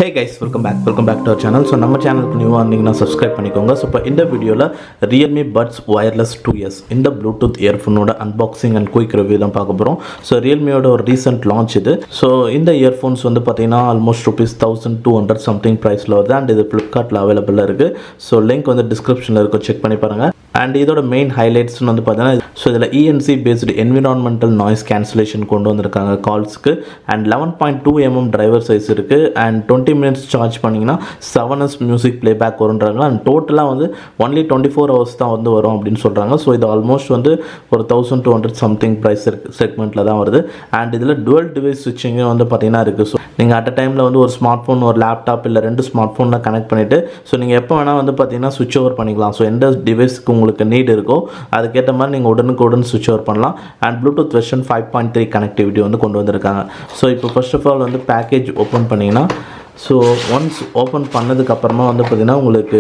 Hey guys, welcome back to our channel. So நம்ம சேனலுக்கு நியூவாக இருந்தீங்கன்னா சப்ஸ்கிரைப் பண்ணிக்கோங்க. ஸோ இப்போ இந்த வீடியோவில் Realme Buds Wireless 2S இந்த ப்ளூடூத் இயர்ஃபோனோட அன்பாக்சிங் அண்ட் குயிக் ரிவ்யூ தான் பார்க்க போகிறோம். ஸோ ரியல்மியோட ஒரு ரீசெண்ட் லான்ச் இது. ஸோ இந்த இயர்ஃபோன்ஸ் வந்து பார்த்தீங்கன்னா ஆல்மோஸ்ட் ₹1200 சம்திங் ப்ரைஸில் வருது அண்ட் இது ஃப்ளிப்கார்ட்டில் அவைலபிளாக இருக்குது. ஸோ லிங்க் வந்து டிஸ்கிரிப்ஷனில் இருக்கும், செக் பண்ணி பாருங்கள். அண்ட் இதோட மெயின் ஹைலைட்ஸ்னு வந்து பார்த்தீங்கன்னா ஸோ இதில் ENC based environmental noise cancellation கொண்டு வந்திருக்காங்க கால்ஸ்க்கு. அண்ட் 11.2mm டிரைவர் சைஸ் இருக்குது. அண்ட் 20 minutes சார்ஜ் பண்ணிங்கன்னா 7 hours மியூசிக் ப்ளேபேக் வருன்றாங்க. அண்ட் டோட்டலாக வந்து ஒன்லி 24 hours தான் வந்து வரும் அப்படின்னு சொல்கிறாங்க. ஸோ இது ஆல்மோஸ்ட் வந்து ஒரு 1200 சம்திங் ப்ரைஸ் செக்மெண்ட்டில் தான் வருது. அண்ட் இதில் டுவல் டிவைஸ் ஸ்விட்சிங்கும் வந்து பார்த்தீங்கன்னா இருக்குது. ஸோ நீங்கள் அட் அ டைமில் வந்து ஒரு ஸ்மார்ட் ஃபோன், ஒரு லேப்டாப் இல்லை 2 ஸ்மார்ட் ஃபோனில் கனெக்ட் பண்ணிவிட்டு ஸோ நீங்கள் எப்போ வேணால் வந்து பார்த்தீங்கன்னா சுவிட்ச் ஓவர் பண்ணிக்கலாம். ஸோ எந்த டிவைஸ்க்கு உங்களுக்கு நீட் இருக்கோ அதுக்கேற்ற மாதிரி நீங்கள் உடனுக்குடன் சுவிட்ச் ஓவர் பண்ணலாம். அண்ட் ப்ளூடூத் வெர்ஷன் 5.3 கனெக்டிவிட்டி வந்து கொண்டு வந்திருக்காங்க. ஸோ இப்போ ஃபர்ஸ்ட் ஆஃப் ஆல் வந்து பேக்கேஜ் ஓப்பன் பண்ணிங்கன்னா ஸோ ஒன்ஸ் ஓப்பன் பண்ணதுக்கப்புறமா வந்து பார்த்திங்கன்னா உங்களுக்கு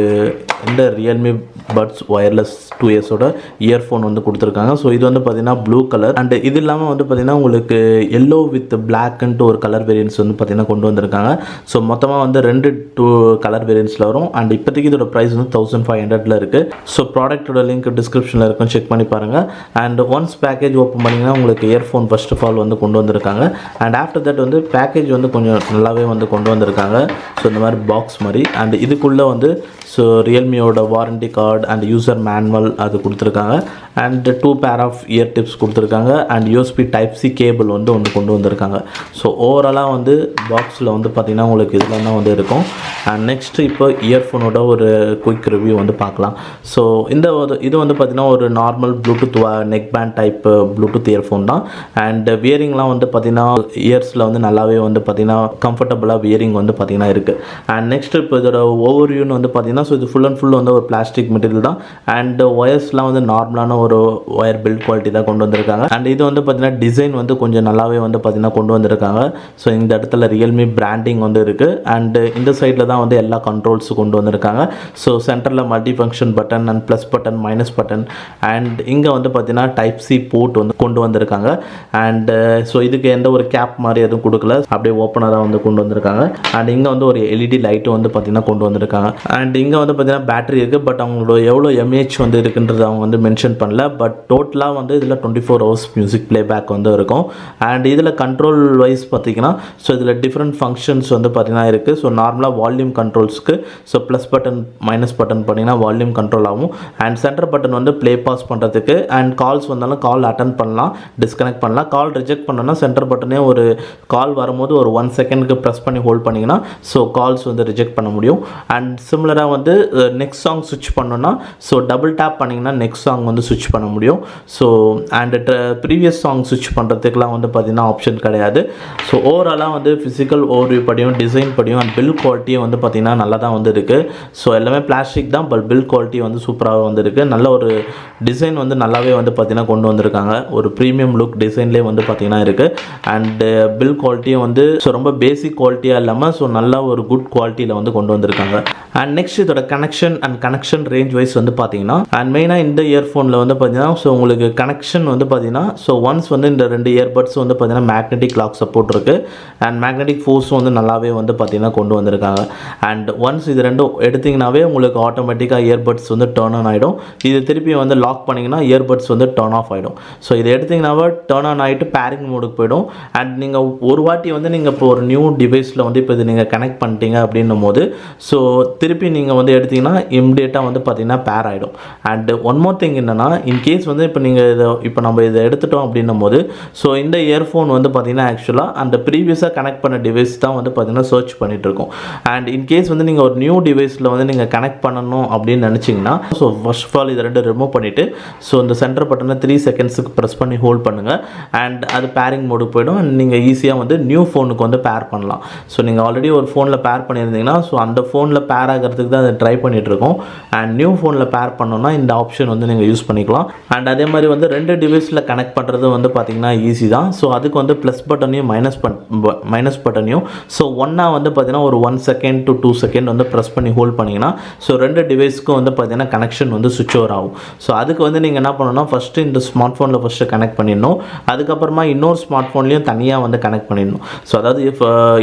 இந்த Realme Buds Wireless 2Sோட இயர்ஃபோன் வந்து கொடுத்துருக்காங்க. ஸோ இது வந்து பார்த்திங்கன்னா ப்ளூ கலர் அண்ட் இது இல்லாமல் வந்து பார்த்திங்கன்னா உங்களுக்கு எல்லோ வித் பிளாக்ன்ட்டு ஒரு கலர் வேரியன்ஸ் வந்து பார்த்திங்கன்னா கொண்டு வந்திருக்காங்க. ஸோ மொத்தமாக வந்து 2 கலர் வேரியன்ஸில் வரும். அண்ட் இப்போதைக்கு இதோட ப்ரைஸ் வந்து 1500 இருக்குது. ஸோ ப்ராடக்ட்டோட லிங்க் டிஸ்கிரிப்ஷனில் இருக்கும், செக் பண்ணி பாருங்கள். அண்ட் ஒன்ஸ் பேக்கேஜ் ஓப்பன் பண்ணிங்கன்னா உங்களுக்கு இயர்ஃபோன் ஃபர்ஸ்ட் ஆஃப் ஆல் வந்து கொண்டு வந்திருக்காங்க. அண்ட் ஆஃப்டர் தட் வந்து பேக்கேஜ் வந்து கொஞ்சம் நல்லாவே வந்து கொண்டு வந்திருக்காங்க. ஸோ இந்த மாதிரி பாக்ஸ் மாதிரி அண்ட் இதுக்குள்ளே வந்து ஸோ ரியல்மியோட warranty card and user manual அது கொடுத்துருக்காங்க. And 2 pair of ear tips கொடுத்துருக்காங்க. அண்ட் USB Type-C கேபிள் வந்து ஒன்று கொண்டு வந்திருக்காங்க. ஸோ ஓவராலாக வந்து பாக்ஸில் வந்து பார்த்திங்கன்னா உங்களுக்கு இதில் தான் வந்து இருக்கும். அண்ட் நெக்ஸ்ட்டு இப்போ இயர்ஃபோனோட ஒரு குயிக் ரிவ்யூ வந்து பார்க்கலாம். ஸோ இது வந்து பார்த்திங்கன்னா ஒரு normal Bluetooth neck band type Bluetooth earphone தான். அண்ட் வியரிங்லாம் வந்து பார்த்திங்கன்னா இயர்ஸில் வந்து நல்லாவே வந்து பார்த்திங்கன்னா கம்ஃபர்டபுளாக வியரிங் வந்து பார்த்திங்கன்னா இருக்குது. அண்ட் நெக்ஸ்ட் இப்போ இதோட ஓவர்வியூன்னு வந்து பார்த்திங்கன்னா ஸோ இது ஃபுல் அண்ட் ஃபுல் வந்து ஒரு பிளாஸ்டிக் மெட்டீரியல் தான். அண்ட் ஒயர்ஸ்லாம் வந்து நார்மலான ஒரு ஒயர் பில்ட் குவாலிட்டி தான் கொண்டு வந்திருக்காங்க. அண்ட் இது வந்து பார்த்திங்கன்னா டிசைன் வந்து கொஞ்சம் நல்லாவே வந்து பார்த்திங்கன்னா கொண்டு வந்திருக்காங்க. ஸோ இந்த இடத்துல ரியல்மி பிராண்டிங் வந்து இருக்குது. அண்ட் இந்த சைடில் தான் வந்து எல்லா கண்ட்ரோல்ஸ் கொண்டு வந்திருக்காங்க. ஸோ சென்டரில் multi function button and plus button, minus button and இங்கே வந்து பார்த்திங்கன்னா Type-C போர்ட் வந்து கொண்டு வந்திருக்காங்க. அண்ட் ஸோ இதுக்கு எந்த ஒரு கேப் மாதிரி எதுவும் கொடுக்கல, அப்படியே ஓப்பனாக வந்து கொண்டு வந்திருக்காங்க. அண்ட் இங்கே வந்து ஒரு LED லைட்டும் வந்து பார்த்திங்கன்னா கொண்டு வந்திருக்காங்க. அண்ட் இங்கே வந்து பார்த்திங்கன்னா பேட்டரி இருக்குது. பட் அவங்களோட எவ்வளோ MAH வந்து இருக்குன்றது அவங்க வந்து மென்ஷன் பண்ணல. பட் டோட்டலாக வந்து இதில் 24 hours மியூசிக் ப்ளேபேக் வந்து இருக்கும். அண்ட் இதில் கண்ட்ரோல் வைஸ் பார்த்திங்கன்னா ஸோ இதில் டிஃப்ரெண்ட் ஃபங்க்ஷன்ஸ் வந்து பார்த்திங்கன்னா இருக்குது. ஸோ நார்மலாக வால்யூம் கண்ட்ரோல்ஸ்க்கு so plus button, minus button பண்ணிங்கன்னா வால்யூம் கண்ட்ரோல் ஆகும். அண்ட் சென்டர் பட்டன் வந்து ப்ளே பாஸ் பண்ணுறதுக்கு. அண்ட் கால்ஸ் வந்தாலும் கால் அட்டன் பண்ணலாம், டிஸ்கனெக்ட் பண்ணலாம். கால் ரிஜெக்ட் பண்ணோன்னா சென்டர் பட்டனே ஒரு கால் வரும்போது ஒரு 1 செகண்டுக்கு ப்ரெஸ் பண்ணி ஹோல்ட் பண்ணிங்கன்னா ஸோ கால்ஸ் வந்து ரிஜெக்ட் பண்ண முடியும். அண்ட் சிமிலராக வந்து நெக்ஸ்ட் சாங் ஸ்விட்ச் பண்ணோன்னா ஸோ டபுள் டேப் பண்ணிங்கன்னா நெக்ஸ்ட் சாங் வந்து ஸ்விட்ச் பண்ண முடியும். ஸோ அண்ட் ப்ரீவியஸ் சாங் ஸ்விட்ச் பண்ணுறதுக்குலாம் வந்து பார்த்திங்கன்னா ஆப்ஷன் கிடையாது. ஸோ ஓவராலாக வந்து ஃபிசிக்கல் ஓவர்வியூ படியும், டிசைன் படியும் அண்ட் பில் குவாலிட்டியும் வந்து பார்த்திங்கன்னா நல்லா தான் வந்து இருக்குது. ஸோ எல்லாமே பிளாஸ்டிக் தான், பட் பில் குவாலிட்டி வந்து சூப்பராக வந்து இருக்குது. நல்ல ஒரு டிசைன் வந்து நல்லாவே வந்து பார்த்திங்கன்னா கொண்டு வந்திருக்காங்க. ஒரு ப்ரீமியம் லுக் டிசைன்லேயே வந்து பார்த்திங்கன்னா இருக்குது. அண்டு பில் குவாலிட்டியும் வந்து ஸோ ரொம்ப பேசிக் குவாலிட்டியாக இல்லாமல் ஸோ நல்ல ஒரு குட் குவாலிட்டியில் வந்து கொண்டு வந்திருக்காங்க. அண்ட் நெக்ஸ்ட் இதோட கனெக்ஷன் ரேஞ்ச் வைஸ் வந்து பார்த்தீங்கன்னா அண்ட் மெயினாக இந்த இயர்ஃபோனில் வந்து பார்த்தீங்கன்னா ஸோ உங்களுக்கு கனெக்ஷன் வந்து பார்த்தீங்கன்னா ஸோ ஒன்ஸ் வந்து இந்த 2 இயர்பட்ஸ் வந்து பார்த்தீங்கன்னா மேக்னெட்டிக் லாக் சப்போர்ட் இருக்குது. அண்ட் மேக்னெட்டிக் ஃபோர்ஸும் வந்து நல்லாவே வந்து பார்த்தீங்கன்னா கொண்டு வந்திருக்காங்க. அண்ட் ஒன்ஸ் இது 2 எடுத்திங்கனாவே உங்களுக்கு ஆட்டோமேட்டிக்காக இயர்பட்ஸ் வந்து டர்ன் ஆன் ஆகிடும். இது திருப்பி வந்து லாக் பண்ணிங்கன்னா இயர்பட்ஸ் வந்து டர்ன் ஆஃப் ஆகிடும். ஸோ இதை எடுத்திங்கனாவே டர்ன் ஆன் ஆகிட்டு பேரிங் மோடுக்கு போயிடும். அண்ட் நீங்கள் ஒரு வாட்டி வந்து நீங்கள் இப்போ ஒரு நியூ டிவைஸில் வந்து இப்போ இது நீங்கள் கனெக்ட் பண்ணிட்டீங்க அப்படின்னும் போது ஸோ திருப்பி நீங்கள் வந்து எடுத்திங்கன்னா இம்மிடியேட்டாக வந்து பார்த்திங்கன்னா பேர் ஆகிடும். அண்ட் ஒன் மோர் திங் என்னென்னா இன்கேஸ் வந்து இப்போ நம்ம இதை எடுத்துட்டோம் அப்படின்னும் போது ஸோ இந்த இயர்ஃபோன் வந்து பார்த்திங்கன்னா ஆக்சுவலாக அந்த ப்ரீவியஸாக கனெக்ட் பண்ண டிவைஸ் தான் வந்து பார்த்திங்கன்னா சர்ச் பண்ணிகிட்ருக்கோம். அண்ட் இன்கேஸ் வந்து நீங்கள் ஒரு நியூ டிவைஸில் வந்து நீங்கள் கனெக்ட் பண்ணணும் அப்படின்னு நினச்சிங்கன்னா ஸோ ஃபர்ஸ்ட் ஆஃப் ஆல் இது 2 ரிமூவ் பண்ணிவிட்டு ஸோ இந்த சென்டர் பட்டனை 3 செகண்ட்ஸுக்கு ப்ரெஸ் பண்ணி ஹோல்ட் பண்ணுங்கள். அண்ட் அது பேரிங் மோடுக்கு போய்டும். அண்ட் நீங்கள் ஈஸியாக வந்து நியூ ஃபோனுக்கு வந்து பேர் பண்ணலாம். ஸோ நீங்கள் ஆல்ரெடி ஒரு ஃபோனில் பேர் பண்ணியிருந்தீங்கன்னா ஸோ அந்த ஃபோனில் பேர் ஆகிறதுக்கு தான் அதை ட்ரை பண்ணிகிட்ருக்கோம். அண்ட் நியூ ஃபோனில் பேர் பண்ணோன்னா இந்த ஆப்ஷன் வந்து நீங்கள் யூஸ் பண்ணிக்கலாம். அண்ட் அதே மாதிரி வந்து 2 டிவைஸில் கனெக்ட் பண்ணுறது வந்து பார்த்திங்கன்னா ஈஸி தான். ஸோ அதுக்கு வந்து ப்ளஸ் பட்டனையும் மைனஸ் பட்டனையும் ஸோ ஒன்றா வந்து பார்த்திங்கன்னா ஒரு 1 செகண்ட் செகண்ட் டு 2 செகண்ட் வந்து ப்ரெஸ் பண்ணி ஹோல்ட் பண்ணிங்கன்னா ஸோ ரெண்டு டிவைஸ்க்கும் வந்து பார்த்தீங்கன்னா கனெக்ஷன் வந்து சுவிட்ச் ஓவர் ஆகும். ஸோ அதுக்கு வந்து நீங்கள் என்ன பண்ணணும்னா ஃபஸ்ட்டு இந்த ஸ்மார்ட் ஃபோனில் ஃபஸ்ட்டு கனெக்ட் பண்ணிடணும். அதுக்கப்புறமா இன்னொரு ஸ்மார்ட் ஃபோன்லேயும் தனியாக வந்து கனெக்ட் பண்ணிடணும். ஸோ அதாவது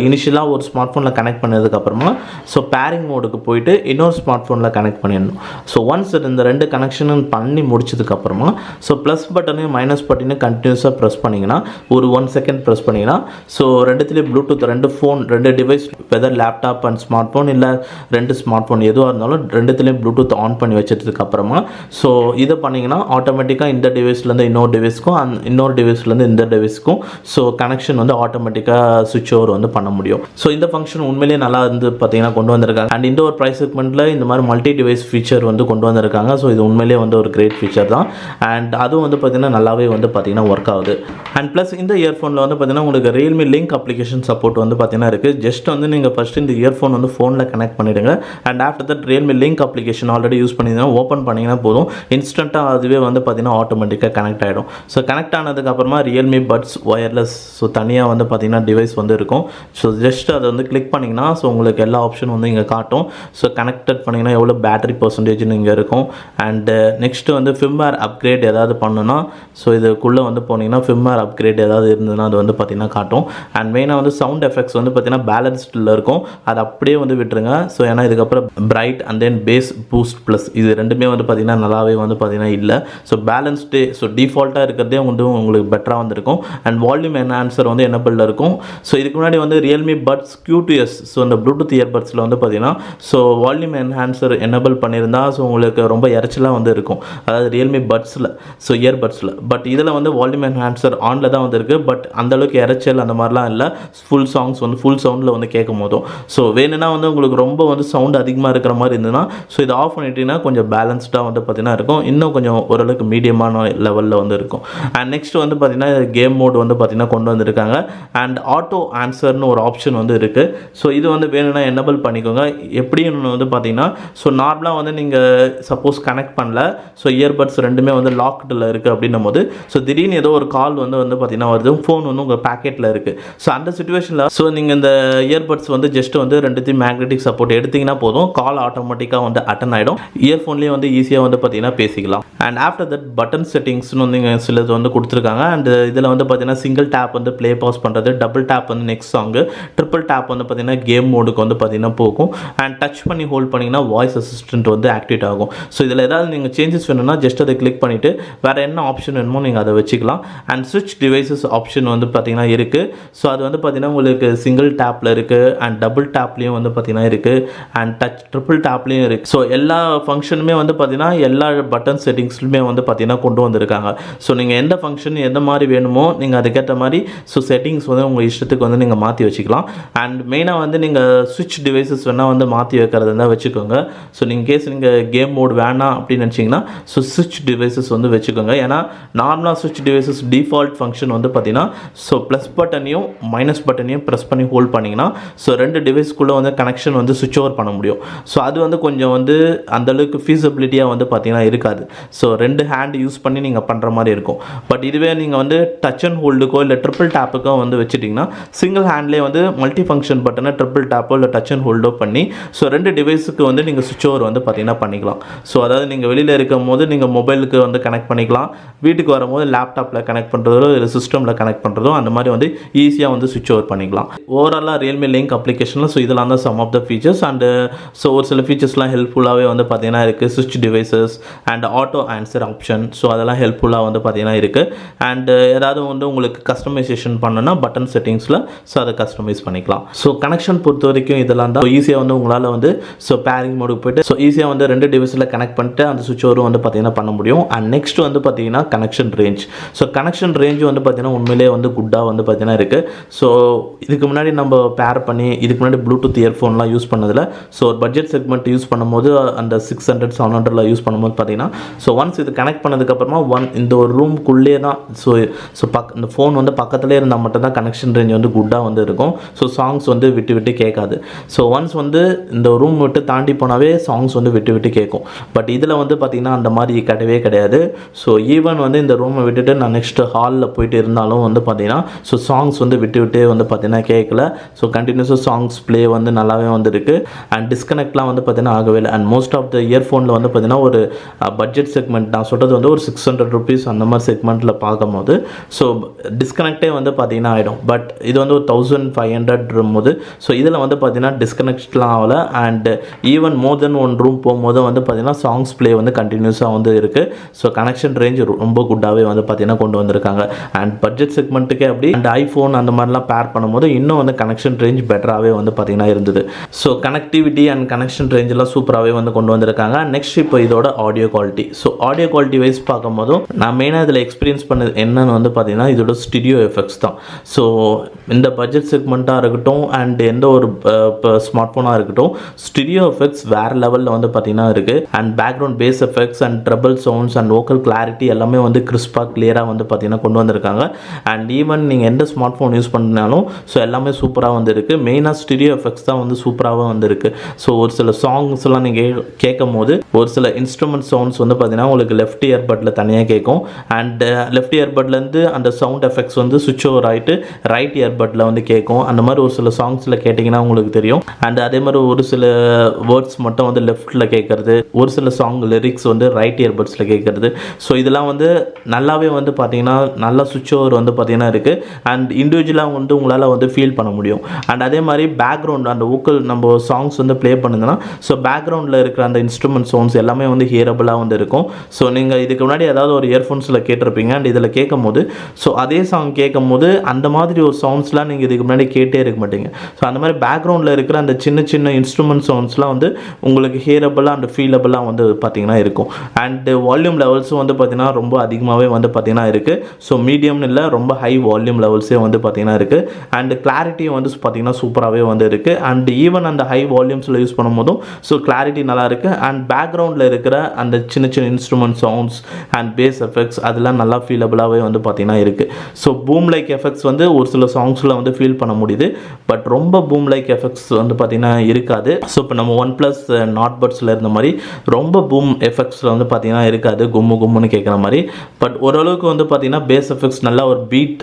இனிஷியலாக ஒரு ஸ்மார்ட் ஃபோனில் கனெக்ட் பண்ணதுக்கப்புறமா ஸோ பேரிங் மோடுக்கு போயிட்டு இன்னொரு ஸ்மார்ட் ஃபோனில் கனெக்ட் பண்ணிடணும். ஸோ ஒன்ஸ் இந்த ரெண்டு கனெக்ஷனும் பண்ணி முடிச்சதுக்கப்புறமா ஸோ ப்ளஸ் பட்டனையும் மைனஸ் பட்டனையும் கண்டினியூஸாக ப்ரெஸ் பண்ணிங்கன்னா ஒரு 1 செகண்ட் ப்ரெஸ் பண்ணிங்கன்னா ஸோ ரெண்டுத்துலேயும் ப்ளூடூத் ரெண்டு ஃபோன் ரெண்டு device whether laptop and smart phone இல்லை ரெண்டு ஸ்மார்ட் ஃபோன் எதுவாக இருந்தாலும் ரெண்டுத்துலேயும் ப்ளூடூத் ஆன் பண்ணி வச்சதுக்கப்புறமா ஸோ இதை பண்ணிங்கன்னா ஆட்டோமேட்டிக்காக இந்த டிவைஸ்லேருந்து இன்னொரு டிவைஸ்க்கும் இன்னொரு டிவைஸ்லேருந்து இந்த டிவைஸ்க்கும் ஸோ கனெக்ஷன் வந்து ஆட்டோமேட்டிக்காக சுவிட்ச் ஓவர் வந்து பண்ண முடியும். ஸோ இந்த ஃபங்க்ஷன் உண்மையிலேயே நல்லா இருந்து பார்த்தீங்கன்னா கொண்டு வந்திருக்காங்க. அண்ட் இந்த ஒரு ப்ரைஸ் செக்மெண்ட்டில் இந்த மாதிரி மல்டி டிவைஸ் ஃபீச்சர் வந்து கொண்டு வந்திருக்காங்க. ஸோ இது உண்மையிலேயே வந்து ஒரு கிரேட் ஃபீச்சர் தான். அண்ட் அதுவும் வந்து பார்த்தீங்கன்னா நல்லாவே வந்து பார்த்தீங்கன்னா ஒர்க் ஆகுது. அண்ட் ப்ளஸ் இந்த இயர்ஃபோனில் வந்து பார்த்தீங்கன்னா உங்களுக்கு ரியல்மி லிங்க் அப்ளிகேஷன் சப்போர்ட் வந்து பார்த்தீங்கன்னா இருக்குது. ஜஸ்ட் வந்து நீங்கள் ஃபஸ்ட்டு இந்த இயர்ஃபோன் வந்து ஃபோனில் கனெக்ட் பண்ணிவிடுங்க. And after that Realme link application already use பண்ணிங்கன்னா ஓப்பன் பண்ணிங்கன்னா போதும், இன்ஸ்டண்ட்டாக அதுவே வந்து பார்த்தீங்கன்னா ஆட்டோமேட்டிக்காக கனெக்ட் ஆகிடும். ஸோ கனெக்ட் ஆனதுக்கப்புறமா ரியல்மி பட்ஸ் ஒயர்லெஸ் ஸோ தனியாக வந்து பார்த்தீங்கன்னா டிவைஸ் வந்து இருக்கும். ஸோ ஜஸ்ட் அதை வந்து கிளிக் பண்ணிங்கன்னா ஸோ உங்களுக்கு எல்லா ஆப்ஷனும் வந்து இங்கே காட்டும். ஸோ கனெக்டட் பண்ணிங்கன்னா எவ்வளோ பேட்டரி பர்சன்டேஜ்னு இங்கே இருக்கும். அண்டு நெக்ஸ்ட்டு வந்து ஃபிம்வேர் அப்கிரேட் ஏதாவது பண்ணுன்னா ஸோ இதுக்குள்ளே வந்து போனீங்கன்னா ஃபிம்வேர் அப்கிரேட் ஏதாவது இருந்ததுன்னா அது வந்து பார்த்தீங்கன்னா காட்டும். அண்ட் மெயினாக வந்து சவுண்ட் எஃபெக்ட்ஸ் வந்து பார்த்தீங்கன்னா பேலன்ஸ்டில் இருக்கும், அது அப்படியே வந்து விட்டுருங்க. ஸோ ஏன்னா இதுக்கப்புறம் bright and then bass boost plus இது ரெண்டுமே வந்து பார்த்தீங்கன்னா நல்லாவே வந்து பார்த்தீங்கன்னா இல்லை. ஸோ பேலன்ஸ்டே ஸோ டிஃபால்ட்டாக இருக்கிறதே வந்து உங்களுக்கு பெட்டராக வந்துருக்கும். அண்ட் வால்யூம் என்ஹான்சர் வந்து எனபிளில் இருக்கும். ஸோ இதுக்கு முன்னாடி வந்து ரியல்மி பட்ஸ் Q2s ஸோ இந்த ப்ளூடூத் இயர்பட்ஸில் வந்து பார்த்தீங்கன்னா ஸோ வால்யூம் என்ஹான்சர் எனபிள் பண்ணியிருந்தா ஸோ உங்களுக்கு ரொம்ப இறைச்சலாக வந்து இருக்கும், அதாவது ரியல்மி பட்ஸில் ஸோ இயர்பட்ஸில். பட் இதில் வந்து வால்யூம் என்ஹான்சர் ஆனில் தான் வந்துருக்கு. பட் அந்தளவுக்கு இறைச்சல் அந்த மாதிரிலாம் இல்லை. ஃபுல் சாங்ஸ் வந்து ஃபுல் சவுண்டில் வந்து கேட்கும் போதும் ஸோ வேணும்னா வந்து உங்களுக்கு ரொம்ப வந்து சவுண்ட் அதிகமாக இருக்கிற மாதிரி இருந்ததுன்னா ஸோ இதை ஆஃப் பண்ணிட்டீங்கன்னா கொஞ்சம் பேலன்ஸ்டாக வந்து பார்த்தீங்கன்னா இருக்கும், இன்னும் கொஞ்சம் ஓரளவுக்கு மீடியமான லெவலில் வந்து இருக்கும். அண்ட் நெக்ஸ்ட் வந்து பார்த்தீங்கன்னா கேம் மோட் வந்து பார்த்தீங்கன்னா கொண்டு வந்திருக்காங்க. அண்ட் ஆட்டோ ஆன்சர்னு ஒரு ஆப்ஷன் வந்து இருக்குது. ஸோ இது வந்து வேணும்னா எனபிள் பண்ணிக்கோங்க. எப்படின்னு வந்து பார்த்தீங்கன்னா ஸோ நார்மலாக வந்து நீங்கள் சப்போஸ் கனெக்ட் பண்ணல ஸோ இயர்பட்ஸ் ரெண்டுமே வந்து லாக்டில் இருக்குது அப்படின்னும் போது ஸோ திடீர்னு ஏதோ ஒரு கால் வந்து பார்த்தீங்கன்னா வருது, ஃபோன் வந்து உங்கள் பேக்கெட்டில் இருக்குது. ஸோ அந்த சுச்சுவேஷனில் ஸோ நீங்கள் இந்த இயர்பட்ஸ் வந்து ஜஸ்ட் வந்து ரெண்டுத்தையும் மேக்னெட்டிக் சப்போர்ட் எடுத்திங்கன்னா போதும், கால் ஆட்டோமேட்டிக்காக வந்து அட்டன் ஆகிடும். இயர்ஃபோன்லேயே வந்து ஈஸியாக வந்து பார்த்தீங்கன்னா பேசிக்கலாம். அண்ட் ஆஃப்டர் தட் பட்டன் செட்டிங்ஸ்னு வந்து இங்கே சிலது வந்து கொடுத்துருக்காங்க. அண்ட் இதில் வந்து பார்த்தீங்கன்னா சிங்கிள் டேப் வந்து ப்ளே பாஸ் பண்ணுறது, டபுள் டேப் வந்து நெக்ஸ்ட் சாங்கு, ட்ரிபிள் டேப் வந்து பார்த்தீங்கன்னா கேம் மோடுக்கு வந்து பார்த்தீங்கன்னா போகும். அண்ட் டச் பண்ணி ஹோல்ட் பண்ணிங்கன்னா வாய்ஸ் அசிஸ்டன்ட் வந்து ஆக்டிவேட் ஆகும். ஸோ இதில் ஏதாவது நீங்கள் சேஞ்சஸ் வேணும்னா ஜஸ்ட் அதை கிளிக் பண்ணிவிட்டு வேறு என்ன ஆப்ஷன் வேணுமோ நீங்கள் அதை வச்சுக்கலாம். அண்ட் ஸ்விட்ச் டிவைசஸ் ஆப்ஷன் வந்து பார்த்தீங்கன்னா இருக்குது. ஸோ அது வந்து பார்த்தீங்கன்னா உங்களுக்கு சிங்கிள் டேப்பில் இருக்குது அண்ட் டபுள் டேப்லேயும் வந்து பார்த்தீங்கன்னா இருக்குது அண்ட் டச் ட்ரிபிள் டேப்லேயும் இருக்குது. ஸோ எல்லா ஃபங்க்ஷனுமே வந்து பார்த்தீங்கன்னா எல்லா பட்டன் செட்டிங்ஸ்லுமே வந்து பார்த்தீங்கன்னா கொண்டு வந்திருக்காங்க. ஸோ நீங்கள் எந்த ஃபங்க்ஷன் எந்த மாதிரி வேணுமோ நீங்கள் அதுக்கேற்ற மாதிரி ஸோ செட்டிங்ஸ் வந்து உங்கள் இஷ்டத்துக்கு வந்து நீங்கள் மாற்றி வச்சுக்கலாம். அண்ட் மெயினாக வந்து நீங்கள் ஸ்விட்ச் டிவைசஸ் வேணால் வந்து மாற்றி வைக்கிறது இருந்தால் வச்சுக்கோங்க. ஸோ நீங்கள் கேஸ் நீங்கள் கேம் மோட் வேணாம் அப்படின்னு நினச்சிங்கன்னா ஸோ ஸ்விட்ச் டிவைசஸ் வந்து வச்சுக்கோங்க. ஏன்னா நார்மலாக ஸ்விட்ச் டிவைசஸ் டிஃபால்ட் ஃபங்க்ஷன் வந்து பார்த்தீங்கன்னா ஸோ ப்ளஸ் பட்டனையும் மைனஸ் பட்டனையும் ப்ரெஸ் பண்ணி ஹோல்ட் பண்ணிங்கன்னா ஸோ ரெண்டு டிவைஸ்க்குள்ளே வந்து கனெக்ஷன் வந்து சுவிட்ச் ஓவர் பண்ண முடியும். ஸோ அது வந்து கொஞ்சம் வந்து அந்தளவுக்கு ஃபீஸபிலிட்டியாக வந்து பார்த்தீங்கன்னா இருக்காது. ஸோ ரெண்டு ஹேண்ட் யூஸ் பண்ணி நீங்கள் பண்ணுற மாதிரி இருக்கும். பட் இதுவே நீங்கள் வந்து டச் அண்ட் ஹோல்டுக்கோ இல்லை ட்ரிபிள் டேப்புக்கோ வந்து வச்சுட்டிங்கன்னா சிங்கிள் ஹேண்ட்லேயே வந்து மல்டி ஃபங்க்ஷன் பட்டனை ட்ரிபிள் டேப்போ இல்லை டச் அண்ட் ஹோல்டோ பண்ணி ஸோ ரெண்டு டிவைஸுக்கு வந்து நீங்கள் சுவிட்ச் ஓவர் வந்து பார்த்தீங்கன்னா பண்ணிக்கலாம். ஸோ அதாவது நீங்கள் வெளியில் இருக்கும் போது நீங்கள் மொபைலுக்கு வந்து கனெக்ட் பண்ணிக்கலாம், வீட்டுக்கு வரும்போது லேப்டாப்பில் கனெக்ட் பண்ணுறதோ இல்லை சிஸ்டமில் கனெக்ட் பண்ணுறதோ அந்த மாதிரி வந்து ஈஸியாக வந்து சுவிட்ச் ஓவர் பண்ணிக்கலாம். ஓவராலாக ரியல்மி லிங்க் அப்ளிகேஷனில் ஸோ இதெல்லாம் தான் some of the features. And so ஒரு சில ஃபீச்சர்ஸ்லாம் ஹெல்ப்ஃபுல்லாகவே வந்து பார்த்தீங்கன்னா இருக்குது. ஸ்விட்ச் devices and auto answer option so அதெல்லாம் ஹெல்ப்ஃபுல்லாக வந்து பார்த்தீங்கன்னா இருக்குது. அண்டு ஏதாவது வந்து உங்களுக்கு கஸ்டமைசேஷன் பண்ணணும்னா பட்டன் செட்டிங்ஸில் ஸோ அதை கஸ்டமைஸ் பண்ணிக்கலாம். ஸோ கனெக்ஷன் பொறுத்த வரைக்கும் இதெல்லாம் தான் ஈஸியாக வந்து உங்களால் வந்து ஸோ பேரிங் மோடுக்கு போய்ட்டு ஸோ ஈஸியாக வந்து ரெண்டு டிவைஸில் கனெக்ட் பண்ணிட்டு அந்த சுவிட்ச் ஓவரும் வந்து பார்த்தீங்கன்னா பண்ண முடியும். அண்ட் நெக்ஸ்ட் வந்து பார்த்தீங்கன்னா connection range. So connection range வந்து பார்த்தீங்கன்னா உண்மையிலே வந்து குட்டாக வந்து பார்த்தீங்கன்னா இருக்குது. ஸோ இதுக்கு முன்னாடி நம்ம பேர் பண்ணி இதுக்கு முன்னாடி ப்ளூடூத் இயர்ஃபோன்லாம் யூஸ் பண்ணதில் ஸோ ஒரு பட்ஜெட் செக்மெண்ட் யூஸ் பண்ணும்போது அந்த 600 700 யூஸ் பண்ணும்போது பார்த்தீங்கன்னா ஸோ ஒன்ஸ் இது கனெக்ட் பண்ணதுக்கப்புறமா இந்த ஒரு ரூம்குள்ளே தான் ஸோ இந்த ஃபோன் வந்து பக்கத்துலேயே இருந்தால் மட்டும்தான் கனெக்ஷன் ரேஞ்ச் வந்து குட்டாக வந்து இருக்கும். ஸோ சாங்ஸ் வந்து விட்டு விட்டு கேட்காது. ஸோ ஒன்ஸ் வந்து இந்த ரூம் விட்டு தாண்டி போனாவே சாங்ஸ் வந்து விட்டு விட்டு கேட்கும். பட் இதில் வந்து பார்த்திங்கன்னா அந்த மாதிரி கிடையவே கிடையாது. ஸோ ஈவன் வந்து இந்த ரூமை விட்டுட்டு நான் நெக்ஸ்ட் ஹாலில் போயிட்டு இருந்தாலும் வந்து பார்த்திங்கன்னா ஸோ சாங்ஸ் வந்து விட்டு விட்டே வந்து பார்த்திங்கன்னா கேட்கல. ஸோ கண்டினியூஸாக சாங்ஸ் ப்ளே வந்து வந்து நல்லாவே வந்து இருக்குது. அண்ட் டிஸ்கனெக்ட்லாம் வந்து பார்த்தீங்கன்னா ஆகவே இல்லை. அண்ட் மோஸ்ட் ஆஃப் த இயர்ஃபோனில் வந்து பார்த்தீங்கன்னா ஒரு பட்ஜெட் செக்மெண்ட், நான் சொல்கிறது வந்து ஒரு 600 ருபீஸ் அந்த மாதிரி செக்மெண்ட்டில் பார்க்கும்போது ஸோ டிஸ்கனெக்டே வந்து பார்த்தீங்கன்னா ஆகிடும். பட் இது வந்து ஒரு 1500 போது ஸோ இதில் வந்து பார்த்தீங்கன்னா டிஸ்கனெக்ட்லாம் ஆகலை. And even more then one room போகும்போது வந்து பார்த்தீங்கன்னா சாங்ஸ் ப்ளே வந்து கண்டினியூஸாக வந்து இருக்குது. ஸோ கனெக்ஷன் ரேஞ்ச் ரொம்ப குட்டாகவே வந்து பார்த்தீங்கன்னா கொண்டு வந்திருக்காங்க. அண்ட் பட்ஜெட் செக்மெண்ட்டுக்கே அப்படி அண்ட் ஐஃபோன் அந்த மாதிரிலாம் பேர் பண்ணும்போது இன்னும் வந்து கனெக்ஷன் ரேஞ்ச் பெட்டராகவே வந்து பார்த்தீங்கன்னா இருந்தது. ஸோ கனெக்டிவிட்டி அண்ட் கனெக்ஷன் ரேஞ்செலாம் சூப்பராகவே வந்து கொண்டு வந்திருக்காங்க. நெக்ஸ்ட் இப்போ இதோட audio quality. So audio quality wise பார்க்கும்போதும் நான் மெயினாக இதில் எக்ஸ்பீரியன்ஸ் பண்ணது என்னன்னு வந்து பார்த்தீங்கன்னா இதோட ஸ்டுடியோ எஃபெக்ட்ஸ் தான். ஸோ இந்த பட்ஜெட் செக்மெண்ட்டாக இருக்கட்டும் அண்ட் எந்த ஒரு ஸ்மார்ட் ஃபோனாக இருக்கட்டும், ஸ்டுடியோ எஃபெக்ட்ஸ் வேறு லெவலில் வந்து பார்த்தீங்கன்னா இருக்குது. And background base effects and trouble sounds and vocal clarity எல்லாமே வந்து கிறிஸ்பாக கிளியராக வந்து பார்த்தீங்கன்னா கொண்டு வந்திருக்காங்க. அண்ட் ஈவன் நீங்கள் எந்த ஸ்மார்ட் ஃபோன் யூஸ் பண்ணினாலும் ஸோ எல்லாமே சூப்பராக வந்து இருக்குது. மெயினாக ஸ்டுடியோ எஃபெக்ட்ஸ் தான் வந்து சூப்பராகவே வந்து இருக்குது. ஸோ ஒரு சில சாங்ஸ்லாம் நீங்கள் கேட்கும் போது ஒரு சில இன்ஸ்ட்ருமெண்ட் சவுண்ட்ஸ் வந்து பார்த்தீங்கன்னா உங்களுக்கு லெஃப்ட் இயர்பட்டில் தனியாக கேட்கும். அண்ட் லெஃப்ட் இயர்பட்லேருந்து அந்த சவுண்ட் எஃபெக்ட்ஸ் வந்து சுவிட்ச் ஓவர் ஆகிட்டு ரைட் இயர்பட்டில் வந்து கேட்கும். அந்த மாதிரி ஒரு சில சாங்ஸில் கேட்டிங்கன்னா உங்களுக்கு தெரியும். அண்ட் அதே மாதிரி ஒரு சில வேர்ட்ஸ் மட்டும் வந்து லெஃப்ட்டில் கேட்குறது, ஒரு சில சாங் லிரிக்ஸ் வந்து ரைட் இயர்பட்ஸில் கேட்குறது. ஸோ இதெல்லாம் வந்து நல்லாவே வந்து பார்த்தீங்கன்னா நல்லா சுவிட்ச் ஓவர் வந்து பார்த்தீங்கன்னா இருக்குது. அண்ட் இண்டிவிஜுவலாக வந்து உங்களால் வந்து ஃபீல் பண்ண முடியும். அண்ட் அதே மாதிரி பேக்ரவுண்ட் அந்த வோக்கல் நம்ம சாங்ஸ் வந்து ப்ளே பண்ணுங்கன்னா ஸோ பேக்ரவுண்டில் இருக்கிற அந்த இன்ஸ்ட்ருமெண்ட் சவுண்ட்ஸ் எல்லாமே வந்து ஹியரபிளாக வந்து இருக்கும். ஸோ நீங்கள் இதுக்கு முன்னாடி ஏதாவது ஒரு இயர்ஃபோன்ஸில் கேட்டிருப்பீங்க. அண்ட் இதில் கேட்கும் போது ஸோ அதே சாங் கேட்கும் போது அந்த மாதிரி ஒரு சவுண்ட்ஸ்லாம் நீங்கள் இதுக்கு முன்னாடி கேட்டே இருக்க மாட்டீங்க. ஸோ அந்த மாதிரி பேக்ரவுண்டில் இருக்கிற அந்த சின்ன சின்ன இன்ஸ்ட்ருமெண்ட் சவுண்ட்ஸ்லாம் வந்து உங்களுக்கு ஹியரபிளாக அண்ட் ஃபீலபிளாக வந்து பார்த்தீங்கன்னா இருக்கும். அண்ட் வால்யூம் லெவல்ஸும் வந்து பார்த்தீங்கன்னா ரொம்ப அதிகமாகவே வந்து பார்த்தீங்கன்னா இருக்குது. ஸோ மீடியம்னு இல்லை, ரொம்ப ஹை வால்யூம் லெவல்ஸே வந்து பார்த்தீங்கன்னா இருக்குது. அண்ட் கிளாரிட்டியும் வந்து பார்த்தீங்கன்னா சூப்பராகவே வந்து இருக்குது. அண்ட் ஈவன் அந்த ஹை வால்யூம்ஸில் யூஸ் பண்ணும்போதும் ஸோ கிளாரிட்டி நல்லா இருக்குது. அண்ட் பேக்ரவுண்டில் இருக்கிற அந்த சின்ன சின்ன instrument sounds and base effects அதெல்லாம் நல்லா ஃபீலபிளாகவே வந்து பார்த்தீங்கன்னா இருக்குது. ஸோ பூம் லைக் எஃபெக்ட்ஸ் வந்து ஒரு சில சாங்ஸில் வந்து ஃபீல் பண்ண முடியுது. பட் ரொம்ப பூம் லைக் எஃபெக்ட்ஸ் வந்து பார்த்தீங்கன்னா இருக்காது. ஸோ இப்போ நம்ம ஒன் ப்ளஸ் நாட் பட்ஸில் இருந்த மாதிரி ரொம்ப பூம் எஃபெக்ட்ஸில் வந்து பார்த்தீங்கன்னா இருக்காது, கும்மு கும்முன்னு கேட்குற மாதிரி. பட் ஓரளவுக்கு வந்து பார்த்தீங்கன்னா பேஸ் எஃபெக்ட்ஸ் நல்லா ஒரு பீட்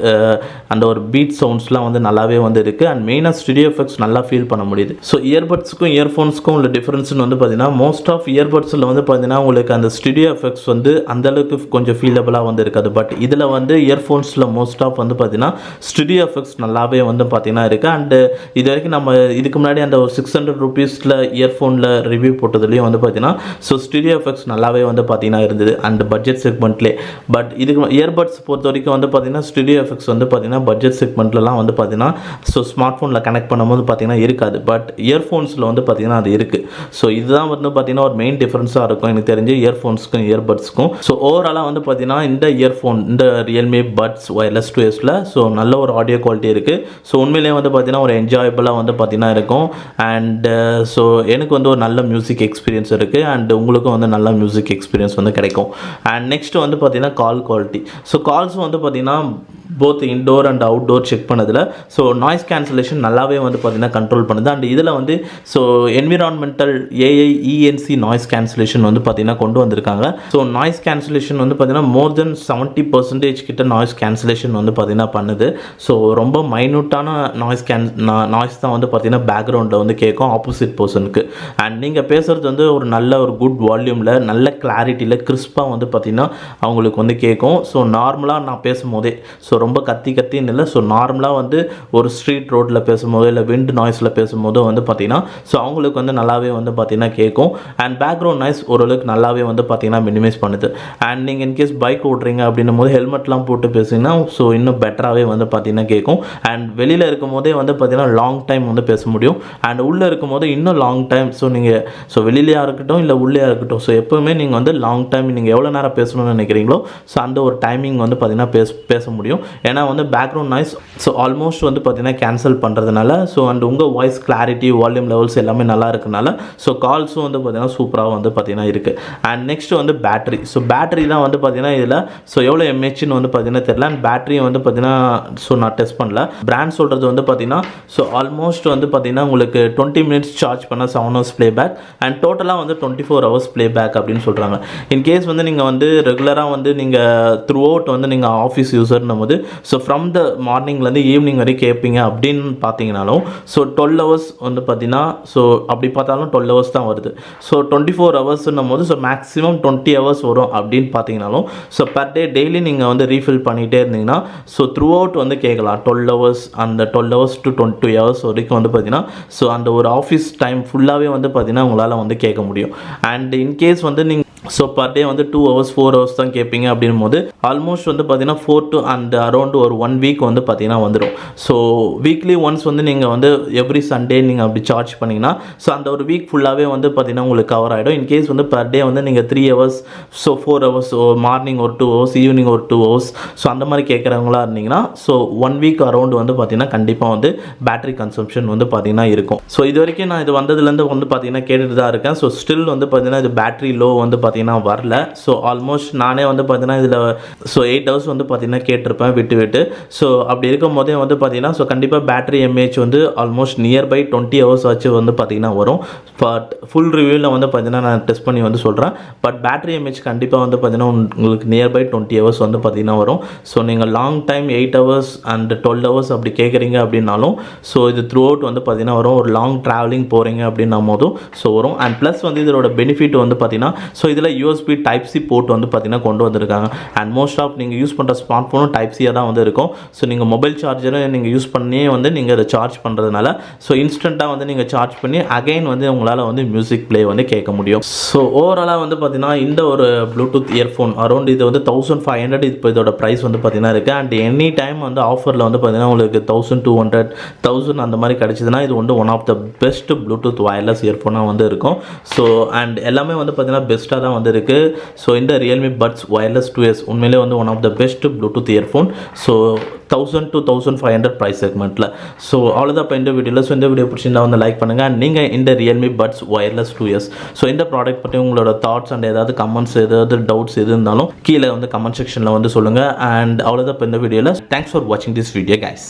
அந்த ஒரு பீட் சவுண்ட்ஸ்லாம் வந்து நல்லாவே வந்து இருக்குது. அண்ட் மெயினாக ஸ்டுடியோ எஃபெக்ட்ஸ் நல்லா ஃபீல் பண்ண முடியுது. ஸோ இயர்பட்ஸுக்கும் இயர்ஃபோன்ஸுக்கும் உள்ள டிஃப்ரென்ஸ்னு வந்து பார்த்தீங்கன்னா மோஸ்ட் ஆஃப் இயர்பட்ஸில் வந்து பார்த்தீங்கன்னா உங்களுக்கு அந்த ஸ்டுடியோ எஃபெக்ட்ஸ் வந்து அந்தளவுக்கு கொஞ்சம் ஃபீலபிளாக வந்து இருக்காது. பட் இதில் வந்து இயர்ஃபோன்ஸில் மோஸ்ட் ஆஃப் வந்து பார்த்தீங்கன்னா ஸ்டுடியோ எஃபெக்ட்ஸ் நல்லாவே வந்து பார்த்தீங்கன்னா இருக்குது. அண்டு இது வரைக்கும் நம்ம இதுக்கு முன்னாடி அந்த ஒரு 600 ருபீஸில் இயர்ஃபோனில் ரிவ்யூ போட்டதுலேயும் வந்து பார்த்தீங்கன்னா ஸோ ஸ்டுடியோ எஃபெக்ட்ஸ் நல்லாவே வந்து பார்த்தீங்கன்னா இருந்தது அந்த பட்ஜெட் செக்மெண்ட்லேயே. பட் இதுக்கு இயர்பட்ஸ் பொறுத்த வரைக்கும் வந்து பார்த்தீங்கன்னா ஸ்டுடியோ எஃபெக்ட்ஸ் வந்து பார்த்தீங்கன்னா பட்ஜெட் செக்மெண்ட்லலாம் வந்து பார்த்தீங்கன்னா ஸோ ஸ்மார்ட் ஃபோனில் கனெக்ட் பண்ணும்போது பார்த்தீங்கன்னா இருக்காது. பட் இயர்ஃபோன்ஸில் வந்து பார்த்தீங்கன்னா அது இருக்குது. ஸோ இதுதான் வந்து பார்த்தீங்கன்னா ஒரு மெயின் டிஃப்ரென்ஸாக இருக்கும் எனக்கு தெரிஞ்சு இயர்ஃபோன்ஸுக்கும் இயர்பட்ஸ்க்கும். ஸோ ஓவராலாக வந்து பார்த்தீங்கன்னா இந்த இயர்ஃபோன் இந்த ரியல்மி பட்ஸ் ஒயர்லெஸ் 2Sல ஸோ நல்ல ஒரு ஆடியோ குவாலிட்டி இருக்குது. ஸோ உண்மையிலேயே வந்து பார்த்தீங்கன்னா ஒரு என்ஜாயபிளாக வந்து பார்த்தீங்கன்னா இருக்கும். அண்ட் ஸோ எனக்கு வந்து ஒரு நல்ல மியூசிக் எக்ஸ்பீரியன்ஸ் இருக்குது. அண்ட் உங்களுக்கும் வந்து நல்ல மியூசிக் எக்ஸ்பீரியன்ஸ் வந்து கிடைக்கும். அண்ட் நெக்ஸ்ட் வந்து பார்த்தீங்கன்னா கால் குவாலிட்டி. ஸோ கால்ஸ் வந்து பார்த்தீங்கன்னா both indoor and outdoor check பண்ணதில் ஸோ நாய்ஸ் கேன்சலேஷன் நல்லாவே வந்து பார்த்தீங்கன்னா கண்ட்ரோல் பண்ணுது. அண்ட் இதில் வந்து ஸோ என்விரான்மெண்டல் ஏஐஇஎன்சி நாய்ஸ் கேன்சலேஷன் வந்து பார்த்தீங்கன்னா கொண்டு வந்திருக்காங்க. ஸோ நாய்ஸ் கேன்சலேஷன் வந்து பார்த்தீங்கன்னா மோர் தென் 70% கிட்ட நாய்ஸ் கேன்சலேஷன் வந்து பார்த்தீங்கன்னா பண்ணுது. ஸோ ரொம்ப மைனூட்டான நாய்ஸ் தான் வந்து பார்த்தீங்கன்னா பேக்ரவுண்டில் வந்து கேட்கும் ஆப்போசிட் பர்சனுக்கு. அண்ட் நீங்கள் பேசுகிறது வந்து ஒரு நல்ல ஒரு குட் வால்யூமில் நல்ல கிளாரிட்டியில் கிறிஸ்பாக வந்து பார்த்தீங்கன்னா அவங்களுக்கு வந்து கேட்கும். ஸோ நார்மலாக நான் பேசும்போதே ஸோ ரொம்ப கத்தின்னு இல்லை, ஸோ நார்மலாக வந்து ஒரு ஸ்ட்ரீட் ரோட்டில் பேசும்போது இல்லை விண்ட் நாய்ஸில் பேசும்போது வந்து பார்த்தீங்கன்னா ஸோ அவங்களுக்கு வந்து நல்லாவே வந்து பார்த்தீங்கன்னா கேட்கும். அண்ட் பேக்ரவுண்ட் நாய்ஸ் ஓரளவுக்கு நல்லாவே வந்து பார்த்தீங்கன்னா மினிமைஸ் பண்ணுது. அண்ட் நீங்கள் இன்கேஸ் பைக் ஓட்டுறீங்க அப்படின்னும் போது ஹெல்மெட்லாம் போட்டு பேசுங்கன்னா ஸோ இன்னும் பெட்டராகவே வந்து பார்த்தீங்கன்னா கேட்கும். அண்ட் வெளியில் இருக்கும் போதே வந்து பார்த்தீங்கன்னா லாங் டைம் வந்து பேச முடியும். அண்ட் உள்ளே இருக்கும் போது இன்னும் லாங் டைம். ஸோ நீங்கள் ஸோ வெளியிலையாக இருக்கட்டும் இல்லை உள்ளேயா இருக்கட்டும் ஸோ எப்போவுமே நீங்கள் வந்து லாங் டைம் நீங்கள் எவ்வளோ நேரம் பேசணும்னு நினைக்கிறீங்களோ ஸோ அந்த ஒரு டைமிங் வந்து பார்த்தீங்கன்னா பேச முடியும். ஏன்னா வந்து பேக்ரவுண்ட் நாய்ஸ் ஸோ ஆல்மோஸ்ட் வந்து பார்த்தீங்கன்னா கேன்சல் பண்ணுறதுனால ஸோ அண்ட் உங்கள் வாய்ஸ் கிளாரிட்டி வால்யூம் லெவல்ஸ் எல்லாமே நல்லா இருக்குனால ஸோ கால்ஸும் வந்து பார்த்தீங்கன்னா சூப்பராக வந்து பார்த்தீங்கன்னா இருக்குது. அண்ட் நெக்ஸ்ட் வந்து பேட்டரி. ஸோ பேட்டரி தான் வந்து பார்த்தீங்கன்னா இதில் ஸோ எவ்வளோ எம்ஏஹெச்னு வந்து பார்த்தீங்கன்னா தெரியல. அண்ட் பேட்டரியும் வந்து பார்த்தீங்கன்னா ஸோ நான் டெஸ்ட் பண்ணல. பிராண்ட் சொல்கிறது வந்து பார்த்தீங்கன்னா ஸோ ஆல்மோஸ்ட் வந்து பார்த்தீங்கன்னா உங்களுக்கு 20 மினிட்ஸ் சார்ஜ் பண்ண 7 ஹவர்ஸ் ப்ளே பேக் அண்ட் டோட்டலாக வந்து 24 ஹவர்ஸ் ப்ளே பேக் அப்படின்னு சொல்கிறாங்க. இன்கேஸ் வந்து நீங்கள் வந்து ரெகுலராக வந்து நீங்கள் த்ரூ அவுட் வந்து நீங்கள் ஆஃபீஸ் யூஸர்னும் போது ஸோ ஃப்ரம் த மார்னிங்லேருந்து ஈவினிங் வரைக்கும் கேட்பீங்க அப்படின்னு பார்த்தீங்கனாலும் ஸோ 12 12 ஹவர்ஸ் வந்து பார்த்தீங்கன்னா ஸோ அப்படி பார்த்தாலும் 12 ஹவர்ஸ் தான் வருது. ஸோ 24 ஹவர்ஸ்ன்னும் போது ஸோ மேக்ஸிமம் 20 ஹவர்ஸ் வரும் அப்படின்னு பார்த்தீங்கனாலும் ஸோ பர் டே டெய்லி நீங்கள் வந்து ரீஃபில் பண்ணிகிட்டே இருந்தீங்கன்னா ஸோ த்ரூ அவுட் வந்து கேட்கலாம். 12 ஹவர்ஸ் அந்த 12 ஹவர்ஸ் டு 20 ஹவர்ஸ் வரைக்கும் வந்து பார்த்தீங்கன்னா ஸோ அந்த ஒரு ஆஃபீஸ் டைம் ஃபுல்லாகவே வந்து பார்த்தீங்கன்னா உங்களால் வந்து கேட்க முடியும். அண்ட் இன்கேஸ் வந்து நீங்கள் ஸோ பர் டே வந்து 2 ஹவர்ஸ் 4 ஹவர்ஸ் தான் கேட்பீங்க அப்படின் போது ஆல்மோஸ்ட் வந்து பார்த்தீங்கன்னா 4 to அண்ட் அரௌண்ட் ஒரு 1 வீக் வந்து பார்த்தீங்கன்னா வந்துடும். ஸோ வீக்லி ஒன்ஸ் வந்து நீங்கள் வந்து எவ்ரி சண்டே நீங்கள் அப்படி சார்ஜ் பண்ணிங்கன்னா ஸோ அந்த ஒரு வீக் ஃபுல்லாகவே வந்து பார்த்தீங்கன்னா உங்களுக்கு கவர் ஆகிடும். இன்கேஸ் வந்து பர் டே வந்து நீங்கள் 3 ஹவர்ஸ் ஸோ 4 ஹவர்ஸ் மார்னிங் ஒரு 2 ஹவர்ஸ் ஈவினிங் ஒரு 2 ஹவர்ஸ் ஸோ அந்த மாதிரி கேட்குறவங்களா இருந்தீங்கன்னா ஸோ 1 வீக் அரௌண்ட் வந்து பார்த்தீங்கன்னா கண்டிப்பாக வந்து பேட்டரி கன்சம்ஷன் வந்து பார்த்தீங்கன்னா இருக்கும். ஸோ இது வரைக்கும் நான் இது வந்ததுலேருந்து வந்து பார்த்தீங்கன்னா கேட்டுட்டு தான் இருக்கேன். ஸோ ஸ்டில் வந்து பார்த்தீங்கன்னா இது பேட்டரி லோ வந்து பார்த்தீங்கன்னா வரல. ஸோ ஆல்மோஸ்ட் நானே வந்து பார்த்தீங்கன்னா இதில் ஸோ 8 ஹவர்ஸ் வந்து பார்த்தீங்கன்னா கேட்டிருப்பேன் விட்டு. ஸோ அப்படி இருக்கும் போதே வந்து பார்த்தீங்கன்னா ஸோ கண்டிப்பாக பேட்டரி எம்ஏஹெச் வந்து ஆல்மோஸ்ட் நியர்பை 20 ஹவர்ஸ் ஆச்சு வந்து பார்த்தீங்கன்னா வரும். பட் ஃபுல் ரிவ்யூவில் வந்து பார்த்தீங்கன்னா நான் டெஸ்ட் பண்ணி வந்து சொல்கிறேன். பட் பேட்டரி எம்ஏஹெச் கண்டிப்பாக வந்து பார்த்தீங்கன்னா உங்களுக்கு நியர்பை 20 ஹவர்ஸ் வந்து பார்த்தீங்கன்னா வரும். ஸோ நீங்கள் long time 8 hours and 12 hours அப்படி கேட்குறீங்க அப்படின்னாலும் ஸோ இது த்ரூ அவுட் வந்து பார்த்தீங்கன்னா வரும். ஒரு லாங் ட்ராவலிங் போகிறீங்க அப்படின்னும் போதும் ஸோ வரும். அண்ட் ப்ளஸ் வந்து இதோட பெனிஃபிட் வந்து பார்த்தீங்கன்னா ஸோ இதில் யூஎஸ்பி டைப் சி போர்ட் வந்து பார்த்தீங்கன்னா கொண்டு வந்திருக்காங்க. அண்ட் மோஸ்ட் ஆஃப் நீங்கள் யூஸ் பண்ணுற ஸ்மார்ட் ஃபோனும் டைப் சியாக தான் வந்து இருக்கும். ஸோ நீங்கள் மொபைல் சார்ஜரை நீங்கள் யூஸ் பண்ணியே வந்து நீங்கள் அதை சார்ஜ் பண்ணுறதுனால ஸோ இன்ஸ்டண்ட்டாக வந்து நீங்கள் சார்ஜ் பண்ணி அகைன் வந்து உங்களால் வந்து மியூசிக் ப்ளே வந்து கேட்க முடியும். ஸோ ஓவராலாக வந்து பார்த்தீங்கன்னா இந்த ஒரு ப்ளூடூத் இயர்ஃபோன் அரௌண்ட் இது வந்து 1500 இப்போ இதோட ப்ரைஸ் வந்து பார்த்தீங்கன்னா இருக்குது. அண்ட் எனி டைம் வந்து ஆஃபரில் வந்து பார்த்தீங்கன்னா உங்களுக்கு 1200 1000 அந்த மாதிரி கிடச்சிதுன்னா இது வந்து one of the best bluetooth wireless இயர்ஃபோனாக வந்து இருக்கும். ஸோ அண்ட் எல்லாமே வந்து பார்த்தீங்கன்னா பெஸ்ட்டாக தான் வந்து இருக்குது. ஸோ இந்த Realme Buds Wireless 2S உண்மையிலே வந்து one of the best bluetooth earphone. So 1000 to 1500 price செக்மெண்ட்டில். ஸோ அவ்வளோதான் இப்போ இந்த வீடியோவில். ஸோ இந்த வீடியோ பிடிச்சிருந்தா வந்து லைக் பண்ணுங்கள். நீங்கள் இந்த Realme Buds Wireless 2S so இந்த ப்ராடக்ட் பற்றி உங்களோட தாட்ஸ் அண்ட் ஏதாவது கமெண்ட்ஸ் ஏதாவது டவுட்ஸ் எது இருந்தாலும் கீழே வந்து கமெண்ட் செக்ஷனில் வந்து சொல்லுங்கள். அண்ட் அவ்வளோதான் இப்போ இந்த வீடியோவில். தேங்க்ஸ் ஃபார் வாட்சிங் திஸ் வீடியோ கைஸ்.